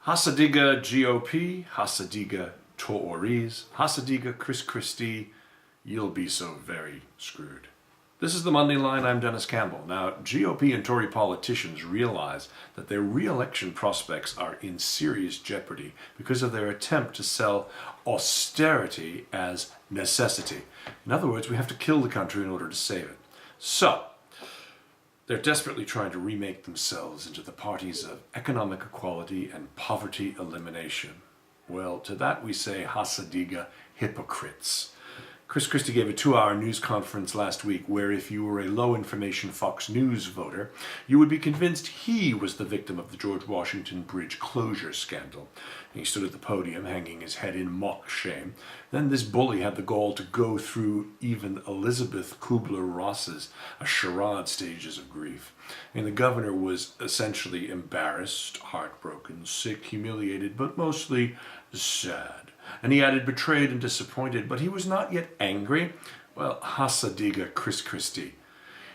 Hasa Diga GOP, Hasa Diga To-o-ries, Hasa Diga Chris, you'll be so very screwed. This is the Monday Line. I'm Denis Campbell. Now, GOP and Tory politicians realize that their re-election prospects are in serious jeopardy because of their attempt to sell austerity as necessity. In other words, we have to kill the country in order to save it. So, they're desperately trying to remake themselves into the parties of economic equality and poverty elimination. Well, to that we say Hasa Diga, hypocrites. Chris Christie gave a 2-hour news conference last week where if you were a low-information Fox News voter, you would be convinced he was the victim of the George Washington Bridge closure scandal. He stood at the podium hanging his head in mock shame. Then this bully had the gall to go through even Elizabeth Kubler-Ross's A Charade Stages of Grief. And the governor was essentially embarrassed, heartbroken, sick, humiliated, but mostly sad. And he added betrayed and disappointed, but he was not yet angry. Well, Hasa Diga Chris Christie.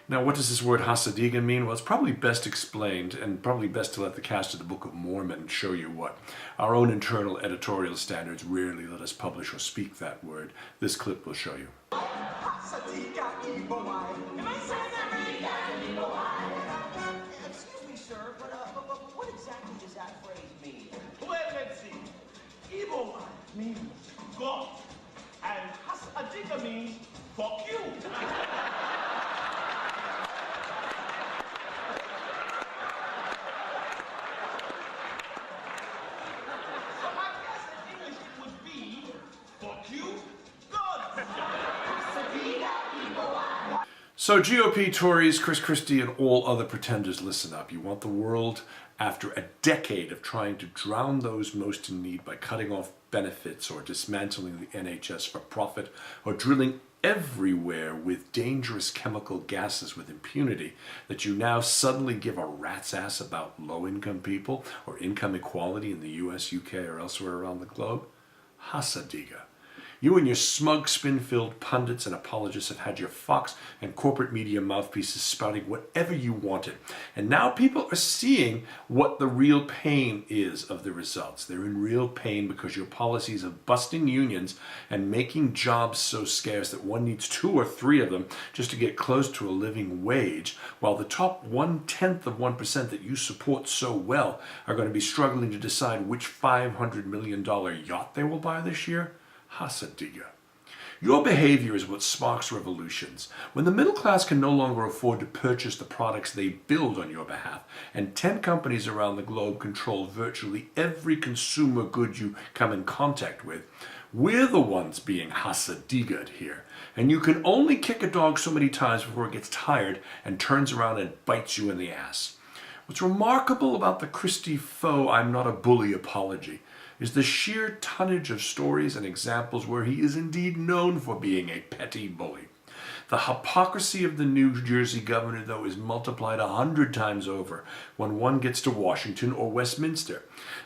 Now, what does this word Hasa Diga mean? Well, it's probably best explained, and probably best to let the cast of the Book of Mormon show you what. Our own internal editorial standards rarely let us publish or speak that word. This clip will show you. Hasa Diga evil-eye. Am I saying that right? Evil-eye. Excuse me, sir, but what exactly does that phrase mean? Well, let's see. Evil-eye means God, and Hasa Diga means fuck you. So I guess in English it would be fuck you, God. Hasa Diga evil-eye. So GOP, Tories, Chris Christie, and all other pretenders, listen up. You want the world, after a decade of trying to drown those most in need by cutting off benefits or dismantling the NHS for profit or drilling everywhere with dangerous chemical gases with impunity, that you now suddenly give a rat's ass about low-income people or income equality in the US, UK, or elsewhere around the globe? Hasa Diga. You and your smug, spin-filled pundits and apologists have had your Fox and corporate media mouthpieces spouting whatever you wanted. And now people are seeing what the real pain is of the results. They're in real pain because your policies of busting unions and making jobs so scarce that one needs 2 or 3 of them just to get close to a living wage, while the top 1/10 of 1% that you support so well are going to be struggling to decide which $500 million yacht they will buy this year. Hasa Diga. Your behavior is what sparks revolutions. When the middle class can no longer afford to purchase the products they build on your behalf, and 10 companies around the globe control virtually every consumer good you come in contact with, we're the ones being Hasa Diga'd here. And you can only kick a dog so many times before it gets tired and turns around and bites you in the ass. What's remarkable about the Christie faux I'm not a bully apology is the sheer tonnage of stories and examples where he is indeed known for being a petty bully. The hypocrisy of the New Jersey governor, though, is multiplied 100 times over when one gets to Washington or Westminster.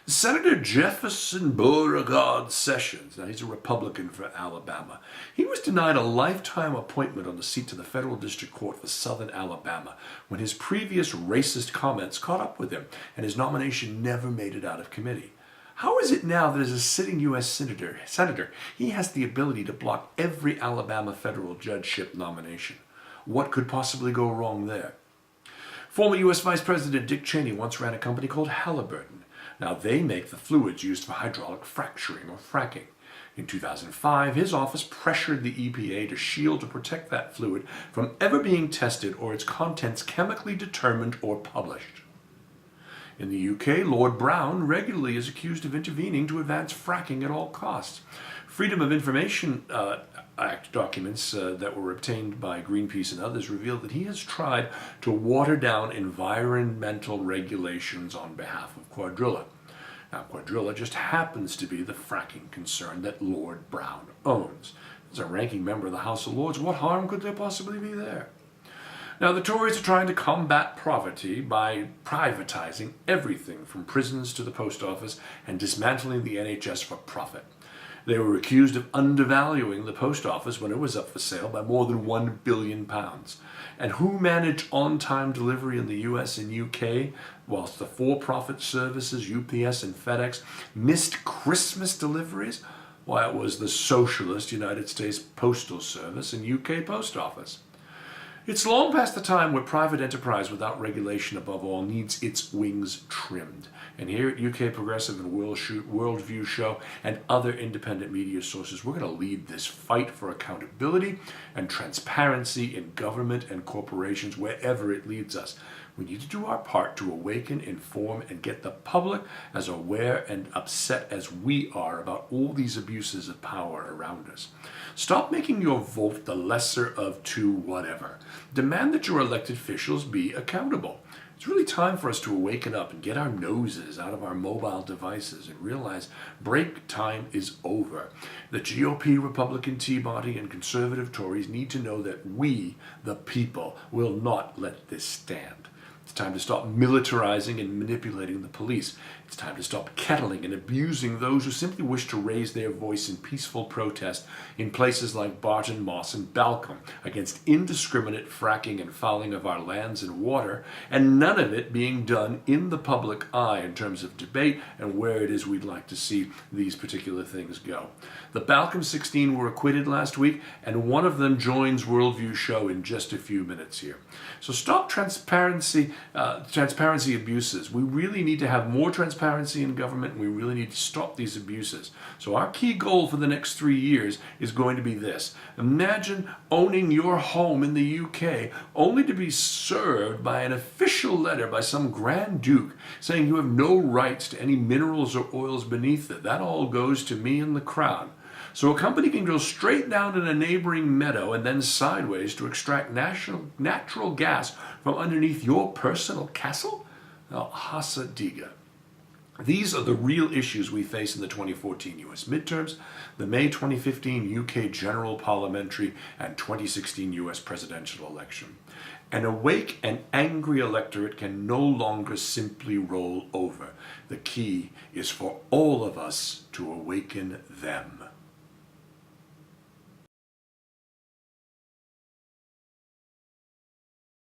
Senator Jefferson Beauregard Sessions, now he's a Republican for Alabama, he was denied a lifetime appointment on the seat to the federal district court for southern Alabama when his previous racist comments caught up with him and his nomination never made it out of committee. How is it now that as a sitting U.S. senator, he has the ability to block every Alabama federal judgeship nomination? What could possibly go wrong there? Former U.S. Vice President Dick Cheney once ran a company called Halliburton. Now they make the fluids used for hydraulic fracturing or fracking. In 2005, his office pressured the EPA to shield or protect that fluid from ever being tested or its contents chemically determined or published. In the UK, Lord Brown regularly is accused of intervening to advance fracking at all costs. Freedom of Information Act documents that were obtained by Greenpeace and others reveal that he has tried to water down environmental regulations on behalf of Quadrilla. Now, Quadrilla just happens to be the fracking concern that Lord Brown owns. As a ranking member of the House of Lords, what harm could there possibly be there? Now, the Tories are trying to combat poverty by privatizing everything from prisons to the post office and dismantling the NHS for profit. They were accused of undervaluing the post office when it was up for sale by more than £1 billion. And who managed on-time delivery in the US and UK, whilst the for-profit services, UPS and FedEx, missed Christmas deliveries? Why, it was the socialist United States Postal Service and UK Post Office. It's long past the time where private enterprise without regulation above all needs its wings trimmed. And here at UK Progressive and Worldview Show and other independent media sources, we're going to lead this fight for accountability and transparency in government and corporations wherever it leads us. We need to do our part to awaken, inform, and get the public as aware and upset as we are about all these abuses of power around us. Stop making your vote the lesser of two whatever. Demand that your elected officials be accountable. It's really time for us to awaken up and get our noses out of our mobile devices and realize break time is over. The GOP, Republican Tea Party, and conservative Tories need to know that we, the people, will not let this stand. It's time to stop militarizing and manipulating the police. It's time to stop kettling and abusing those who simply wish to raise their voice in peaceful protest in places like Barton Moss and Balcombe against indiscriminate fracking and fouling of our lands and water, and none of it being done in the public eye in terms of debate and where it is we'd like to see these particular things go. The Balcombe 16 were acquitted last week, and one of them joins Worldview Show in just a few minutes here. So stop transparency abuses. We really need to have more transparency in government, and we really need to stop these abuses. So our key goal for the next 3 years is going to be this. Imagine owning your home in the UK only to be served by an official letter by some Grand Duke saying you have no rights to any minerals or oils beneath it. That all goes to me and the Crown. So a company can go straight down in a neighboring meadow and then sideways to extract natural gas from underneath your personal castle? Now, Hasa Diga. These are the real issues we face in the 2014 US midterms, the May 2015 UK general parliamentary, and 2016 US presidential election. An awake and angry electorate can no longer simply roll over. The key is for all of us to awaken them.